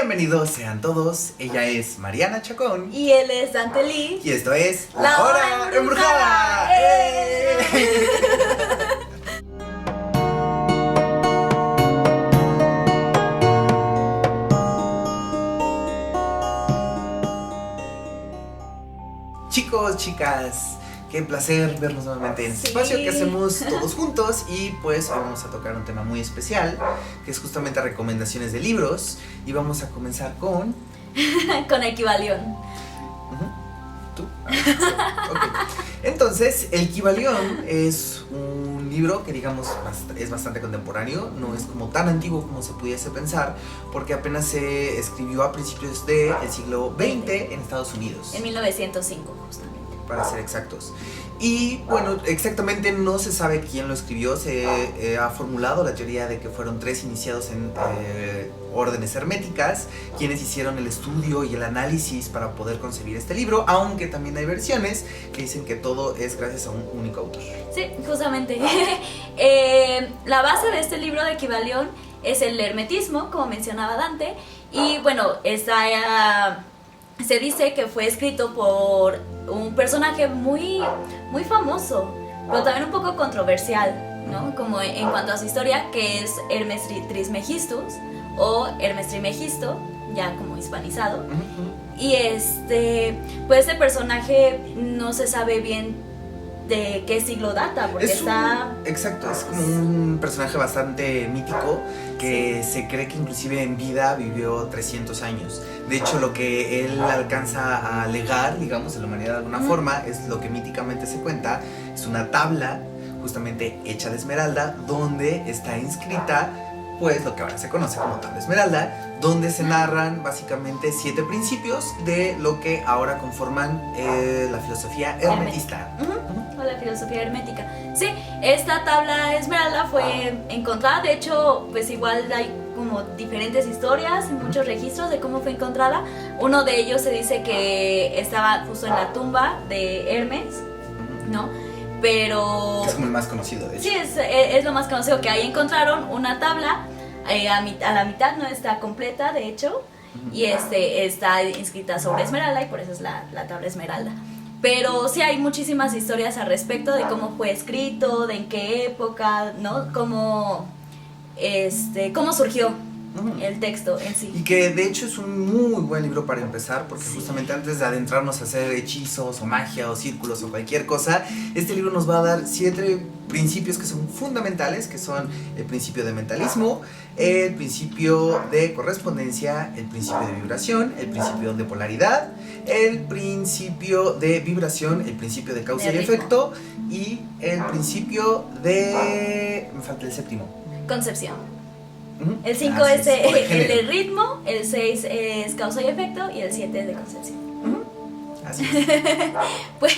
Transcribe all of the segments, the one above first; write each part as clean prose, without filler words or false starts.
Bienvenidos sean todos, ella es Mariana Chacón y él es Dante Lee y esto es La Hora Embrujada. Chicos, chicas, qué placer vernos nuevamente en este espacio que hacemos todos juntos. Y pues hoy vamos a tocar un tema muy especial, que es justamente recomendaciones de libros. Y vamos a comenzar con... con Equivalión. ¿Tú? Okay. Entonces, el Equivalión es un libro que digamos es bastante contemporáneo, no es como tan antiguo como se pudiese pensar, porque apenas se escribió a principios del siglo XX en Estados Unidos. En 1905, justamente. Para ser exactos. Y bueno, exactamente no se sabe quién lo escribió. Se ha formulado la teoría de que fueron tres iniciados en órdenes herméticas quienes hicieron el estudio y el análisis para poder concebir este libro, aunque también hay versiones que dicen que todo es gracias a un único autor. Sí, justamente. La base de este libro de Equivalión es el hermetismo, como mencionaba Dante, y bueno, se dice que fue escrito por un personaje muy famoso, pero también un poco controversial, ¿no? Como en cuanto a su historia, que es Hermes Trismegistus o Hermes Trimegisto, ya como hispanizado. Y pues este personaje no se sabe bien de qué siglo data, porque Exacto, es como un personaje bastante mítico que se cree que inclusive en vida vivió 300 años. De hecho, lo que él alcanza a legar, digamos, en la humanidad de alguna forma, es lo que míticamente se cuenta, es una tabla justamente hecha de esmeralda, donde está inscrita pues lo que ahora se conoce como tabla esmeralda, donde se narran básicamente 7 principios de lo que ahora conforman la filosofía hermetista. O la filosofía hermética. Sí, esta tabla esmeralda fue encontrada, de hecho, pues igual hay como diferentes historias y muchos registros de cómo fue encontrada. Uno de ellos se dice que estaba justo en la tumba de Hermes, ¿no? Pero... es como el más conocido, de hecho. Sí, es lo más conocido, que ahí encontraron una tabla a la mitad, no está completa, de hecho, y está inscrita sobre esmeralda y por eso es la tabla esmeralda. Pero sí hay muchísimas historias al respecto de cómo fue escrito, de en qué época, ¿no? Cómo surgió el texto en sí. Y que de hecho es un muy buen libro para empezar, porque justamente antes de adentrarnos a hacer hechizos o magia o círculos o cualquier cosa, este libro nos va a dar 7 principios que son fundamentales, que son el principio de mentalismo, el principio de correspondencia, el principio de vibración, el principio de polaridad, el principio de vibración, el principio de causa y efecto, y el principio de... me falta el séptimo. Concepción. El 5 es el de ritmo, el 6 es causa y efecto y el 7 es de concepción. Así es. Pues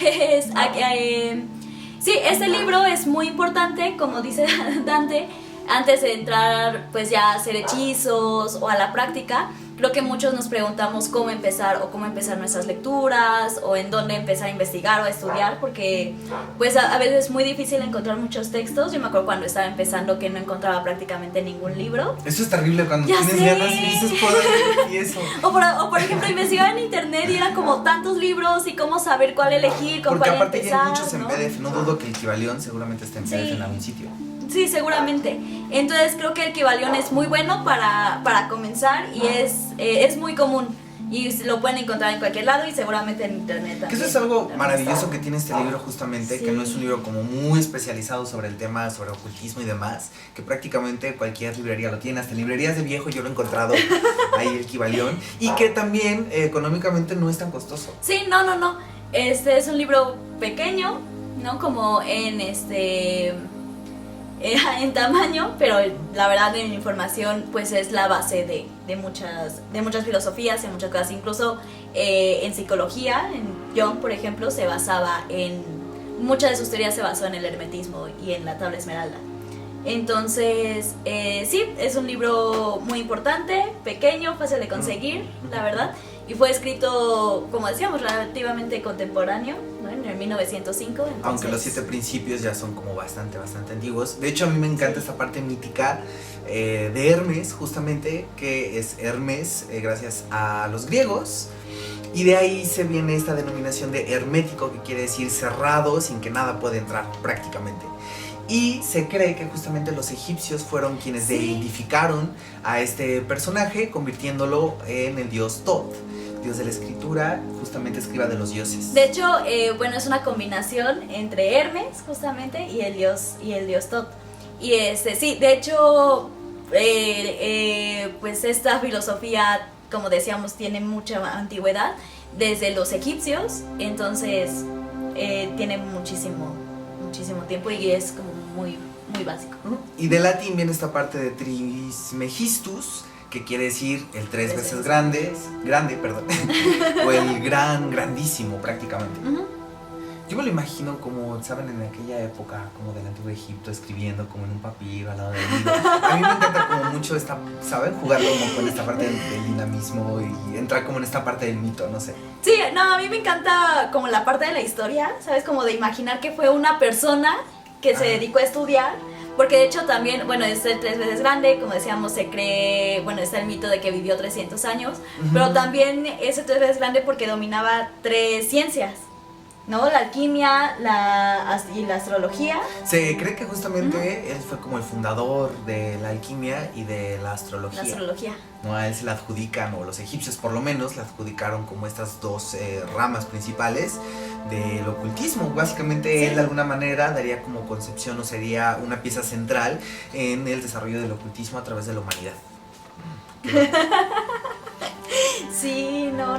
sí, este libro es muy importante, como dice Dante, antes de entrar pues ya a hacer hechizos o a la práctica. Creo que muchos nos preguntamos cómo empezar o cómo empezar nuestras lecturas o en dónde empezar a investigar o a estudiar, porque pues a veces es muy difícil encontrar muchos textos. Yo me acuerdo cuando estaba empezando que no encontraba prácticamente ningún libro. Eso es terrible cuando tienes ganas y dices y eso. O por ejemplo investigaba en internet y eran como tantos libros y cómo saber cuál elegir, con porque cuál aparte empezar. Hay muchos en PDF, no dudo que el Equivalión seguramente esté en PDF en algún sitio. Sí, seguramente. Entonces creo que el Equivalión es muy bueno para comenzar y es muy común y lo pueden encontrar en cualquier lado y seguramente en internet también. Que eso es algo maravilloso que tiene este libro justamente, que no es un libro como muy especializado sobre el tema, sobre ocultismo y demás, que prácticamente cualquier librería lo tiene, hasta en librerías de viejo yo lo he encontrado ahí el Equivalión, y que también económicamente no es tan costoso. Sí, no. Este es un libro pequeño, ¿no? Como en tamaño, pero la verdad en información pues es la base de muchas filosofías, de muchas cosas, incluso en psicología, en Jung por ejemplo muchas de sus teorías se basó en el hermetismo y en la tabla esmeralda. Entonces sí, es un libro muy importante, pequeño, fácil de conseguir, la verdad, y fue escrito, como decíamos, relativamente contemporáneo, ¿no? En en 1905. Entonces... Aunque los 7 principios ya son como bastante antiguos. De hecho, a mí me encanta esta parte mítica de Hermes, justamente, que es Hermes gracias a los griegos. Y de ahí se viene esta denominación de hermético, que quiere decir cerrado, sin que nada pueda entrar prácticamente. Y se cree que justamente los egipcios fueron quienes deificaron a este personaje, convirtiéndolo en el dios Tot, dios de la escritura, justamente escriba de los dioses. De hecho, bueno, es una combinación entre Hermes, justamente, y el dios Tot. Y sí, de hecho, pues esta filosofía, como decíamos, tiene mucha antigüedad, desde los egipcios, entonces tiene muchísimo tiempo y es como muy básico. Y de latín viene esta parte de Trismegistus, que quiere decir el 3 veces grande, o el grandísimo prácticamente. Yo me lo imagino como, ¿saben? En aquella época, como del antiguo Egipto, escribiendo como en un papiro al lado del libro. A mí me encanta como mucho esta, ¿saben? Jugar como con esta parte del dinamismo y entrar como en esta parte del mito, no sé. Sí, no, a mí me encanta como la parte de la historia, ¿sabes? Como de imaginar que fue una persona que se dedicó a estudiar. Porque de hecho también, bueno, es el 3 veces grande, como decíamos, se cree, bueno, está el mito de que vivió 300 años, pero también es el 3 veces grande porque dominaba 3 ciencias, ¿no? La alquimia y la astrología. Se cree que justamente él fue como el fundador de la alquimia y de la astrología. La astrología. No, a él se la adjudican, o los egipcios por lo menos, la adjudicaron como estas 2 ramas principales del ocultismo. Básicamente él de alguna manera daría como concepción o sería una pieza central en el desarrollo del ocultismo a través de la humanidad. Sí, no.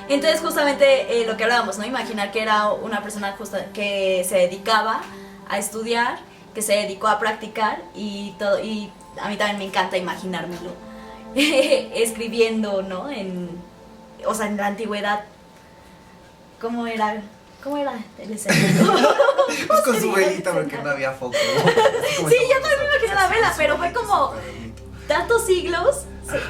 Entonces justamente lo que hablábamos, ¿no? Imaginar que era una persona que se dedicaba a estudiar, que se dedicó a practicar y todo, y a mí también me encanta imaginármelo escribiendo, ¿no? O sea, en la antigüedad, ¿cómo era el escenario? Pues con su velita, porque no había foco, ¿no? Sí, yo también me imaginé la vela, pero fue como tantos siglos,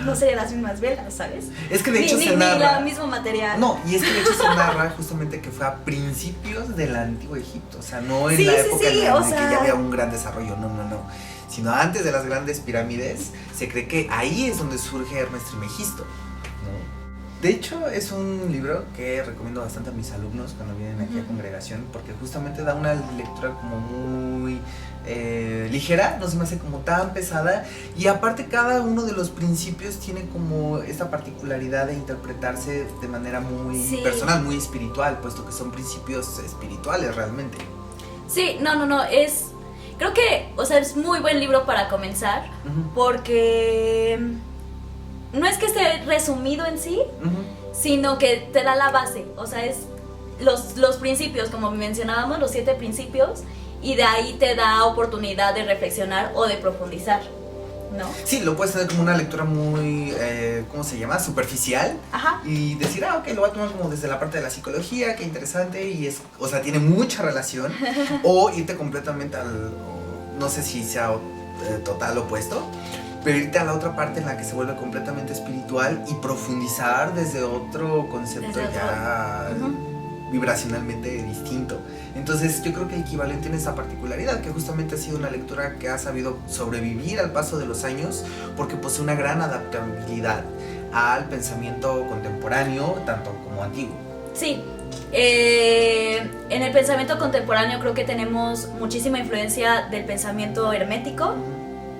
no serían las mismas velas, ¿sabes? Es que de hecho se narra... Ni el mismo material. No, y es que de hecho se narra justamente que fue a principios del antiguo Egipto, o sea, no en la época en la que ya había un gran desarrollo, no. Sino antes de las grandes pirámides, se cree que ahí es donde surge Hermes Trismegisto, ¿no? De hecho, es un libro que recomiendo bastante a mis alumnos cuando vienen aquí a congregación, porque justamente da una lectura como muy ligera, no se me hace como tan pesada, y aparte cada uno de los principios tiene como esta particularidad de interpretarse de manera muy personal, muy espiritual, puesto que son principios espirituales realmente. Sí, no, creo que, o sea, es muy buen libro para comenzar, porque no es que esté resumido en sí, sino que te da la base, o sea, es los principios, como mencionábamos, los 7 principios, y de ahí te da oportunidad de reflexionar o de profundizar, ¿no? Sí, lo puedes tener como una lectura muy, ¿cómo se llama? Superficial. Ajá. Y decir, ok, lo voy a tomar como desde la parte de la psicología, qué interesante, y es, o sea, tiene mucha relación. O irte completamente no sé si sea total opuesto, pero irte a la otra parte en la que se vuelve completamente espiritual y profundizar desde otro concepto vibracionalmente distinto. Entonces yo creo que el equivalente tiene esa particularidad, que justamente ha sido una lectura que ha sabido sobrevivir al paso de los años, porque posee una gran adaptabilidad al pensamiento contemporáneo, tanto como antiguo. Sí, en el pensamiento contemporáneo creo que tenemos muchísima influencia del pensamiento hermético,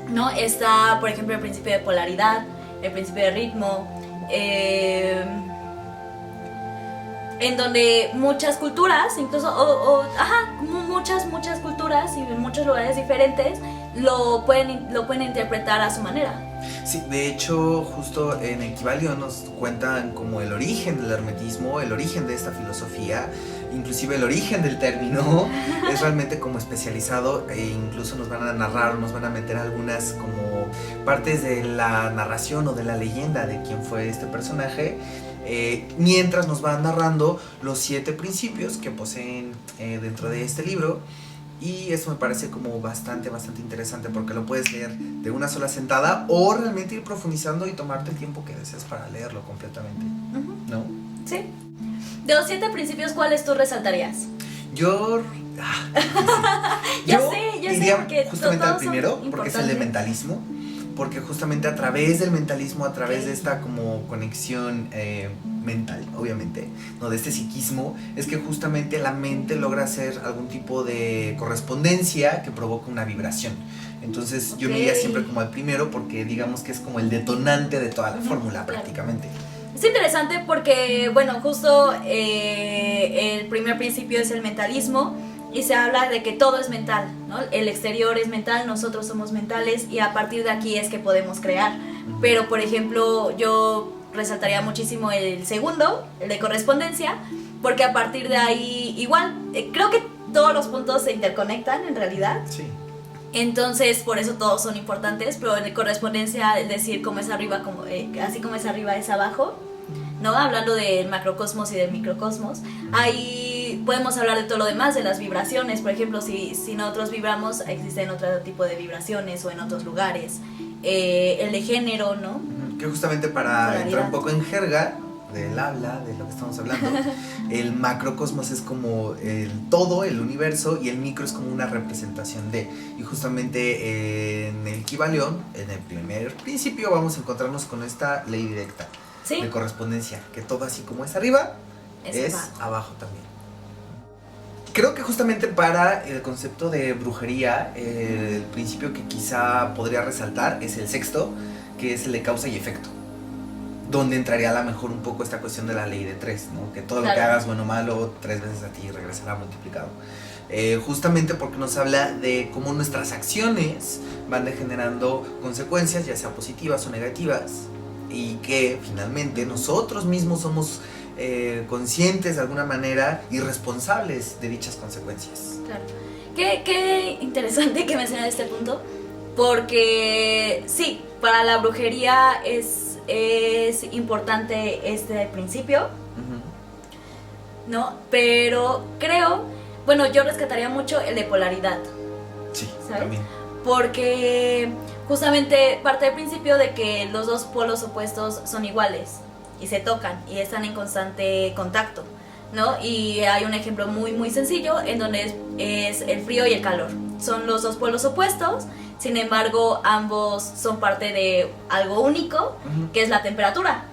¿no? Está, por ejemplo, el principio de polaridad, el principio de ritmo, en donde muchas culturas, incluso, muchas culturas y en muchos lugares diferentes lo pueden interpretar a su manera. Sí, de hecho, justo en Equivalión nos cuentan como el origen del hermetismo, el origen de esta filosofía, inclusive el origen del término, es realmente como especializado, e incluso nos van a narrar, nos van a meter algunas como partes de la narración o de la leyenda de quién fue este personaje, mientras nos van narrando los 7 principios que poseen dentro de este libro. Y eso me parece como bastante interesante, porque lo puedes leer de una sola sentada o realmente ir profundizando y tomarte el tiempo que desees para leerlo completamente, ¿no? Sí. De los 7 principios, ¿cuáles tú resaltarías? Yo... Ya Yo sé, iría porque justamente al todos son primero, porque es el de importantes. mentalismo. Porque justamente a través del mentalismo, a través de esta como conexión mental, obviamente, no de este psiquismo, es que justamente la mente logra hacer algún tipo de correspondencia que provoca una vibración. Entonces yo me iría siempre como al primero porque digamos que es como el detonante de toda la fórmula prácticamente. Es interesante porque, bueno, justo el primer principio es el mentalismo y se habla de que todo es mental, ¿no? El exterior es mental, nosotros somos mentales y a partir de aquí es que podemos crear. Pero, por ejemplo, yo resaltaría muchísimo el segundo, el de correspondencia, porque a partir de ahí, igual, creo que todos los puntos se interconectan en realidad. Sí. Entonces, por eso todos son importantes, pero en correspondencia, es decir, como es arriba, como, así como es arriba es abajo, ¿no? Hablando del macrocosmos y del microcosmos, ahí podemos hablar de todo lo demás, de las vibraciones, por ejemplo, si nosotros vibramos, existen otro tipo de vibraciones o en otros lugares, el de género, ¿no? Que justamente para Polaridad. entrar un poco en jerga del habla, de lo que estamos hablando, el macrocosmos es como el todo, el universo, y el micro es como una representación de. Y justamente en el Kybalión, en el primer principio, vamos a encontrarnos con esta ley directa. ¿Sí? De correspondencia, que todo así como es arriba, es abajo. abajo también. Creo que justamente para el concepto de brujería, el principio que quizá podría resaltar es el sexto, que es el de causa y efecto, donde entraría a lo mejor un poco esta cuestión de la ley de tres, ¿no? Que todo lo que hagas, bueno o malo, 3 veces a ti regresará multiplicado. Justamente porque nos habla de cómo nuestras acciones van degenerando consecuencias, ya sean positivas o negativas, y que finalmente nosotros mismos somos conscientes de alguna manera y responsables de dichas consecuencias. Claro. Qué interesante que menciones este punto, porque sí, para la brujería es importante este principio, ¿no? Pero creo, bueno, yo rescataría mucho el de polaridad. Sí, ¿sabes? también. Porque justamente parte del principio de que los dos polos opuestos son iguales y se tocan y están en constante contacto, ¿no? Y hay un ejemplo muy muy sencillo en donde es el frío y el calor. Son los dos polos opuestos, sin embargo ambos son parte de algo único, que es la temperatura.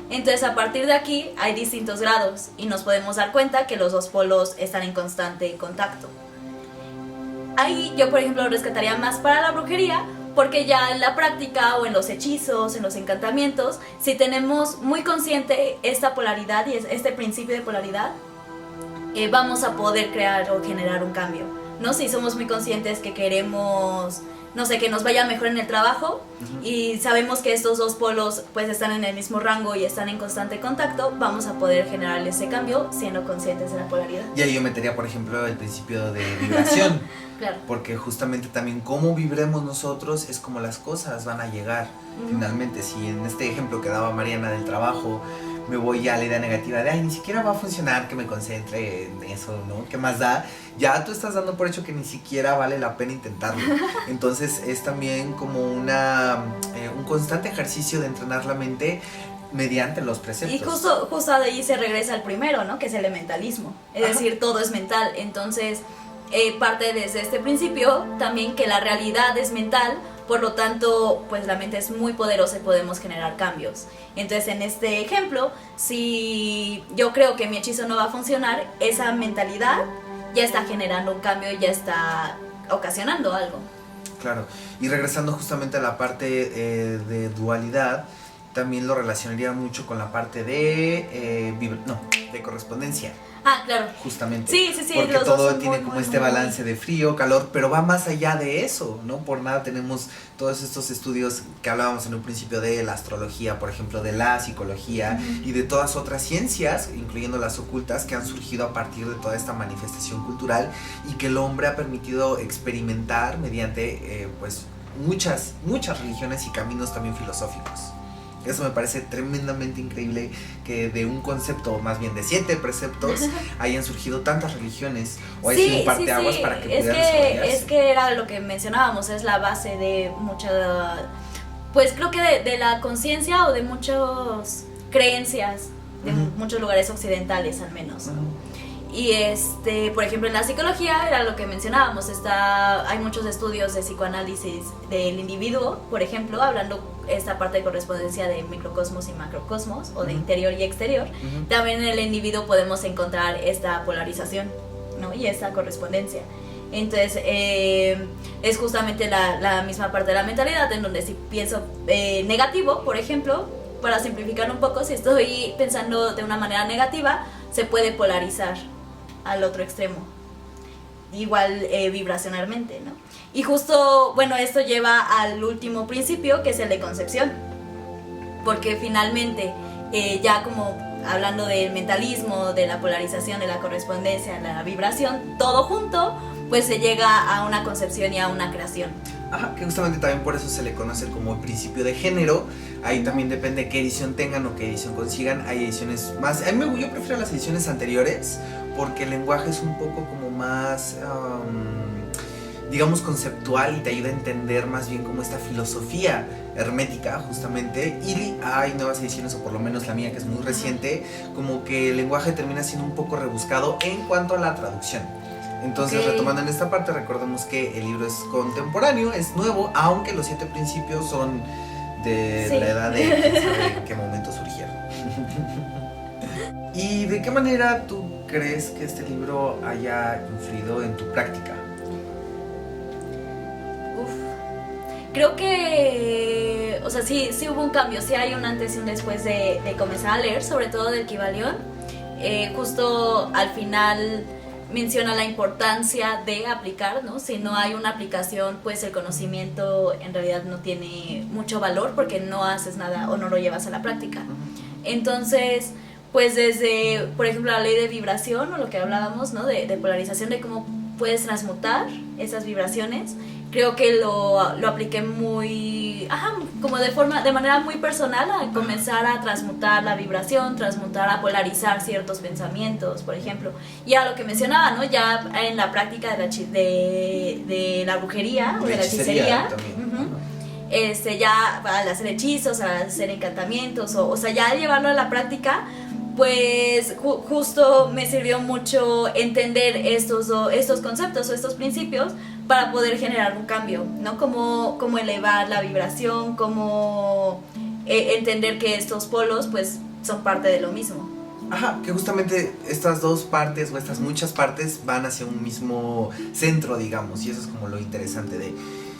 Entonces a partir de aquí hay distintos grados y nos podemos dar cuenta que los dos polos están en constante contacto. Ahí yo, por ejemplo, lo rescataría más para la brujería, porque ya en la práctica o en los hechizos, en los encantamientos, si tenemos muy consciente esta polaridad y este principio de polaridad, vamos a poder crear o generar un cambio, ¿no? Si somos muy conscientes que queremos, no sé, que nos vaya mejor en el trabajo y sabemos que estos dos polos pues están en el mismo rango y están en constante contacto, vamos a poder generar ese cambio siendo conscientes de la polaridad. Y ahí yo metería, por ejemplo, el principio de vibración. Claro. Porque justamente también cómo vibremos nosotros es como las cosas van a llegar. Finalmente, si en este ejemplo que daba Mariana del trabajo, me voy a la idea negativa de, ay, ni siquiera va a funcionar que me concentre en eso, ¿no? ¿Qué más da? Ya tú estás dando por hecho que ni siquiera vale la pena intentarlo. Entonces es también como un constante ejercicio de entrenar la mente mediante los preceptos. Y justo de ahí se regresa al primero, ¿no? Que es el mentalismo. Es decir, todo es mental. Entonces, parte desde este principio también que la realidad es mental, por lo tanto, pues la mente es muy poderosa y podemos generar cambios. Entonces, en este ejemplo, si yo creo que mi hechizo no va a funcionar, esa mentalidad ya está generando un cambio y ya está ocasionando algo. Claro, y regresando justamente a la parte de dualidad, también lo relacionaría mucho con la parte de correspondencia. Ah, claro. Justamente. Sí, porque los dos todo son tiene muy, como muy, este muy, balance de frío, calor, pero va más allá de eso, ¿no? Por nada tenemos todos estos estudios que hablábamos en un principio de la astrología, por ejemplo, de la psicología y de todas otras ciencias, incluyendo las ocultas, que han surgido a partir de toda esta manifestación cultural y que el hombre ha permitido experimentar mediante, pues, muchas religiones y caminos también filosóficos. Eso me parece tremendamente increíble, que de un concepto, más bien de 7 preceptos, hayan surgido tantas religiones o hay sido un parteaguas para que pudieran desarrollarse. Es que era lo que mencionábamos, es la base de mucha, pues creo que de la conciencia o de muchas creencias de muchos lugares occidentales al menos, ¿no? Y por ejemplo, en la psicología era lo que mencionábamos, hay muchos estudios de psicoanálisis del individuo, por ejemplo, hablando esta parte de correspondencia de microcosmos y macrocosmos, o de interior y exterior. También en el individuo podemos encontrar esta polarización, ¿no? Y esta correspondencia. Entonces, es justamente la misma parte de la mentalidad, en donde si pienso negativo, por ejemplo, para simplificar un poco, si estoy pensando de una manera negativa, se puede polarizar al otro extremo, igual vibracionalmente, ¿no? Y justo, bueno, esto lleva al último principio, que es el de concepción, porque finalmente, ya como hablando del mentalismo, de la polarización, de la correspondencia, de la vibración, todo junto, pues se llega a una concepción y a una creación. Ajá, que justamente también por eso se le conoce como el principio de género. Ahí también depende qué edición tengan o qué edición consigan. Hay ediciones más... yo prefiero las ediciones anteriores porque el lenguaje es un poco como más, digamos, conceptual, y te ayuda a entender más bien como esta filosofía hermética, justamente. Y hay nuevas ediciones, o por lo menos la mía, que es muy reciente, como que el lenguaje termina siendo un poco rebuscado en cuanto a la traducción. Entonces, retomando en esta parte, recordemos que el libro es contemporáneo, es nuevo, aunque los 7 principios son de la edad de quién sabe qué momento surgieron. ¿Y de qué manera tú crees que este libro haya influido en tu práctica? Creo que, o sea, sí hubo un cambio, sí hay un antes y un después de comenzar a leer, sobre todo del Kybalión. Justo al final menciona la importancia de aplicar, ¿no? Si no hay una aplicación, pues el conocimiento en realidad no tiene mucho valor, porque no haces nada o no lo llevas a la práctica. Entonces, pues desde, por ejemplo, la ley de vibración, o lo que hablábamos, ¿no? De polarización, de cómo puedes transmutar esas vibraciones, creo que lo apliqué muy, como de manera muy personal, a comenzar a transmutar la vibración, a polarizar ciertos pensamientos, por ejemplo. Y a lo que mencionaba, ¿no? Ya en la práctica de la brujería o de la hechicería, ya al hacer hechizos, al hacer encantamientos, o sea, ya al llevarlo a la práctica, pues justo me sirvió mucho entender estos conceptos o estos principios, para poder generar un cambio, ¿no? Como elevar la vibración, como entender que estos polos pues son parte de lo mismo. Ajá, que justamente estas dos partes, o estas muchas partes, van hacia un mismo centro, digamos, y eso es como lo interesante de...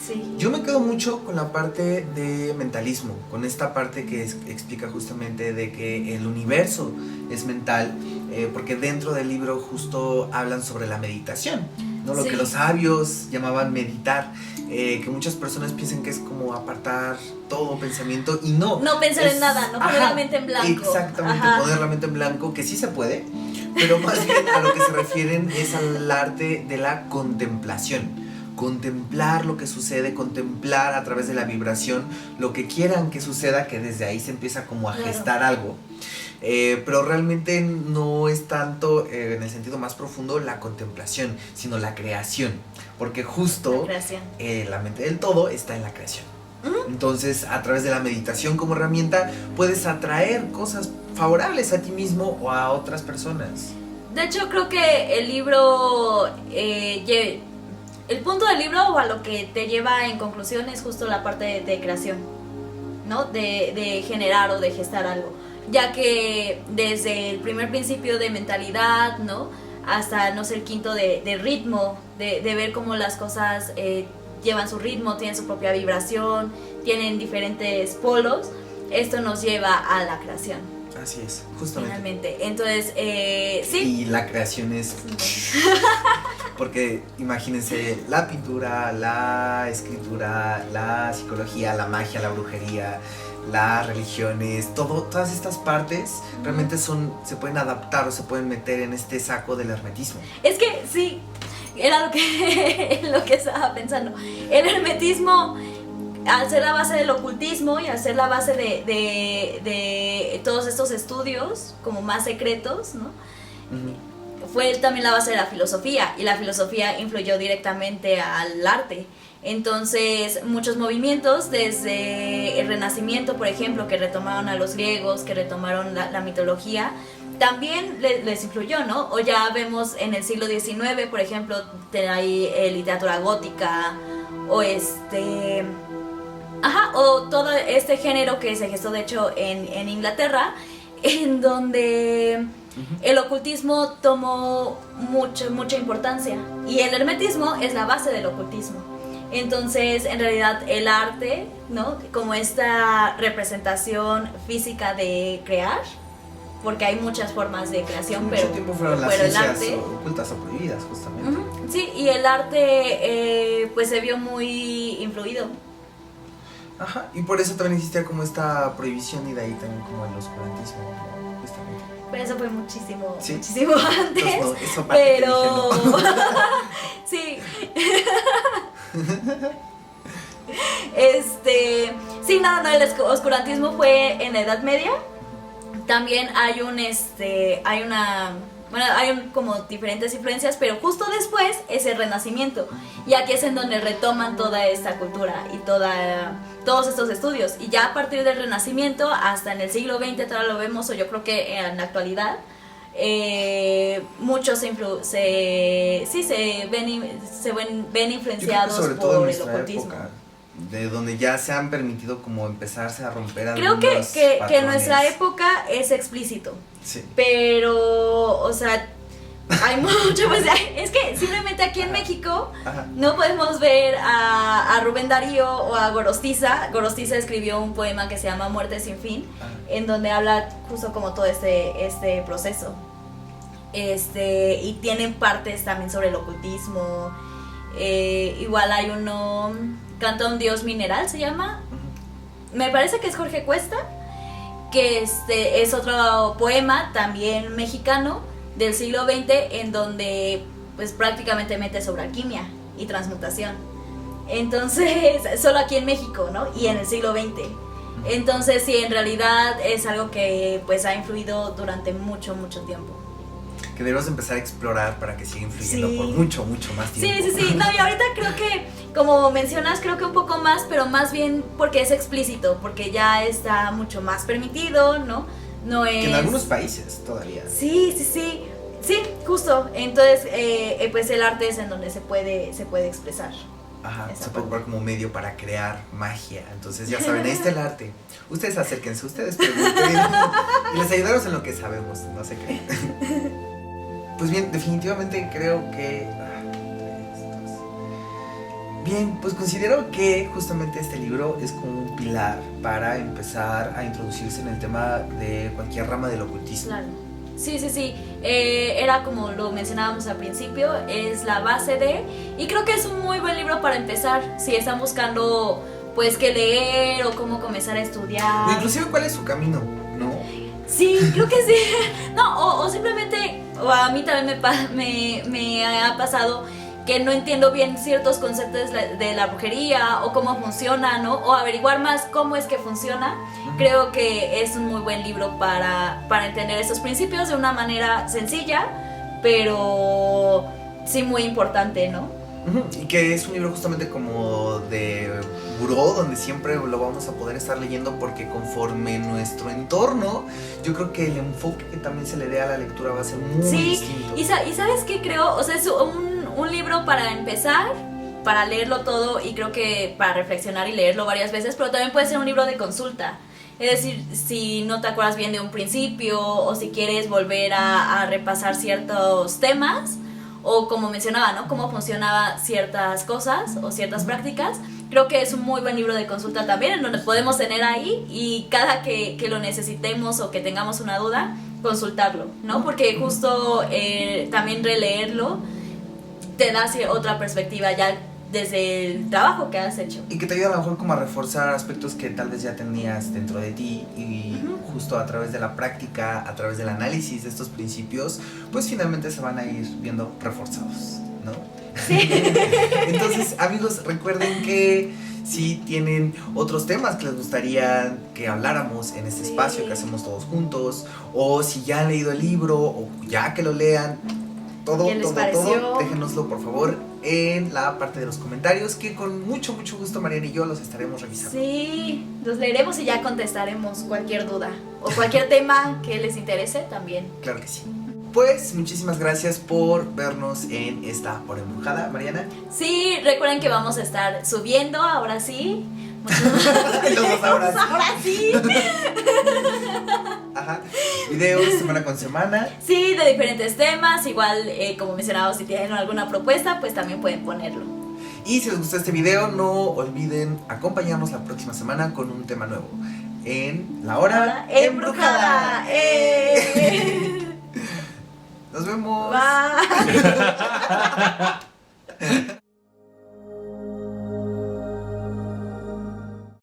Sí. Yo me quedo mucho con la parte de mentalismo, con esta parte que explica justamente de que el universo es mental, porque dentro del libro justo hablan sobre la meditación, ¿no? Lo que los sabios llamaban meditar, que muchas personas piensan que es como apartar todo pensamiento, y no pensar en nada, no poner la mente en blanco. Exactamente, poner la mente en blanco, que sí se puede, pero más bien a lo que se refieren es al arte de la contemplación. Contemplar lo que sucede, contemplar a través de la vibración lo que quieran que suceda, que desde ahí se empieza como a gestar algo. Pero realmente no es tanto en el sentido más profundo la contemplación, sino la creación, porque justo la mente del todo está en la creación. Entonces, a través de la meditación como herramienta, puedes atraer cosas favorables a ti mismo o a otras personas. De hecho, creo que el libro, el punto del libro, o a lo que te lleva en conclusión, es justo la parte de creación, ¿no? De generar o de gestar algo. Ya que desde el primer principio de mentalidad, ¿no? Hasta, no sé, el quinto de ritmo, de ver cómo las cosas llevan su ritmo, tienen su propia vibración, tienen diferentes polos, esto nos lleva a la creación. Así es, justamente. Finalmente, entonces, sí. Y la creación es... Porque imagínense, la pintura, la escritura, la psicología, la magia, la brujería, las religiones, todas estas partes realmente se pueden adaptar o se pueden meter en este saco del hermetismo. Es que sí, era lo que estaba pensando. El hermetismo, al ser la base del ocultismo y al ser la base de todos estos estudios como más secretos, ¿no? Fue también la base de la filosofía, y la filosofía influyó directamente al arte. Entonces, muchos movimientos, desde el Renacimiento, por ejemplo, que retomaron a los griegos, que retomaron la mitología, también les influyó, ¿no? O ya vemos en el siglo XIX, por ejemplo, hay literatura gótica, o o todo este género que se gestó, de hecho, en Inglaterra, en donde el ocultismo tomó mucha importancia, y el hermetismo es la base del ocultismo. Entonces, en realidad, el arte, ¿no? Como esta representación física de crear, porque hay muchas formas de creación, mucho tiempo fueron las pero el ciencias arte, ocultas o prohibidas, justamente. Sí, y el arte pues se vio muy influido. Ajá, y por eso también existía como esta prohibición, y de ahí también como el oscurantismo, ¿no? Justamente. Pero eso fue muchísimo antes. Entonces, no, eso pero sí. Sí, no, el oscurantismo fue en la Edad Media. También hay como diferentes influencias, pero justo después es el Renacimiento, y aquí es en donde retoman toda esta cultura y todos estos estudios, y ya a partir del Renacimiento hasta en el siglo XX todavía lo vemos, o yo creo que en la actualidad muchos se ven influenciados sobre todo por en el ocultismo. época, de donde ya se han permitido como empezarse a romper Creo algunos que patrones. en nuestra época es explícito. Sí. Pero, o sea, hay mucho, pues, es que simplemente aquí en México no podemos ver a Rubén Darío o a Gorostiza. Gorostiza escribió un poema que se llama Muerte sin fin, en donde habla justo como todo este proceso. Y tienen partes también sobre el ocultismo. Igual hay uno, Canta un Dios Mineral, se llama. Me parece que es Jorge Cuesta, que es otro poema también mexicano del siglo XX, en donde pues prácticamente mete sobre alquimia y transmutación. Entonces, solo aquí en México, ¿no? Y en el siglo XX. Entonces, sí, en realidad es algo que pues ha influido durante mucho tiempo. Que debemos empezar a explorar para que siga influyendo por mucho más tiempo. Sí. No, y ahorita creo que, como mencionas, creo que un poco más, pero más bien porque es explícito, porque ya está mucho más permitido, ¿no? No es... Que en algunos países todavía. Sí, justo. Entonces, pues el arte es en donde se puede expresar. Ajá, se puede ocupar como medio para crear magia. Entonces, ya saben, ahí está el arte. Ustedes acérquense, ustedes pregunten y les ayudamos en lo que sabemos, no sé qué. Pues bien, definitivamente creo que... Bien, pues considero que justamente este libro es como un pilar para empezar a introducirse en el tema de cualquier rama del ocultismo. Claro. Sí. Era como lo mencionábamos al principio, es la base de... Y creo que es un muy buen libro para empezar, si están buscando pues qué leer o cómo comenzar a estudiar. O inclusive cuál es su camino, ¿no? Sí, creo que sí. No, o simplemente, o a mí también me ha pasado que no entiendo bien ciertos conceptos de la brujería o cómo funciona, ¿no? O averiguar más cómo es que funciona. Creo que es un muy buen libro para entender esos principios de una manera sencilla, pero sí muy importante, ¿no? Y que es un libro justamente como de buró, donde siempre lo vamos a poder estar leyendo, porque conforme nuestro entorno, yo creo que el enfoque que también se le dé a la lectura va a ser muy distinto. Y ¿sabes qué creo? O sea, es un libro para empezar, para leerlo todo, y creo que para reflexionar y leerlo varias veces, pero también puede ser un libro de consulta. Es decir, si no te acuerdas bien de un principio, o si quieres volver a repasar ciertos temas, o como mencionaba, ¿no? Cómo funcionaban ciertas cosas o ciertas prácticas. Creo que es un muy buen libro de consulta también, en donde podemos tener ahí, y cada que lo necesitemos o que tengamos una duda, consultarlo, ¿no? Porque justo también releerlo te da otra perspectiva ya desde el trabajo que has hecho. Y que te ayuda a lo mejor como a reforzar aspectos que tal vez ya tenías dentro de ti, y justo a través de la práctica, a través del análisis de estos principios, pues finalmente se van a ir viendo reforzados, ¿no? Sí. Entonces, amigos, recuerden que si tienen otros temas que les gustaría que habláramos en este espacio que hacemos todos juntos, o si ya han leído el libro o ya que lo lean, todo, ¿Qué les todo, pareció? todo, déjenoslo por favor en la parte de los comentarios, que con mucho, mucho gusto Mariana y yo los estaremos revisando. Sí, los leeremos y ya contestaremos cualquier duda o cualquier tema que les interese también. Claro que sí. Pues muchísimas gracias por vernos en esta hora embrujada, Mariana. Sí, recuerden que vamos a estar subiendo, ahora sí. Los ahora sí. Ahora sí. Ajá. Videos semana con semana. Sí, de diferentes temas. Igual, como mencionaba, si tienen alguna propuesta, pues también pueden ponerlo. Y si les gustó este video, no olviden acompañarnos la próxima semana con un tema nuevo en La Hora Embrujada. Nos vemos. Bye.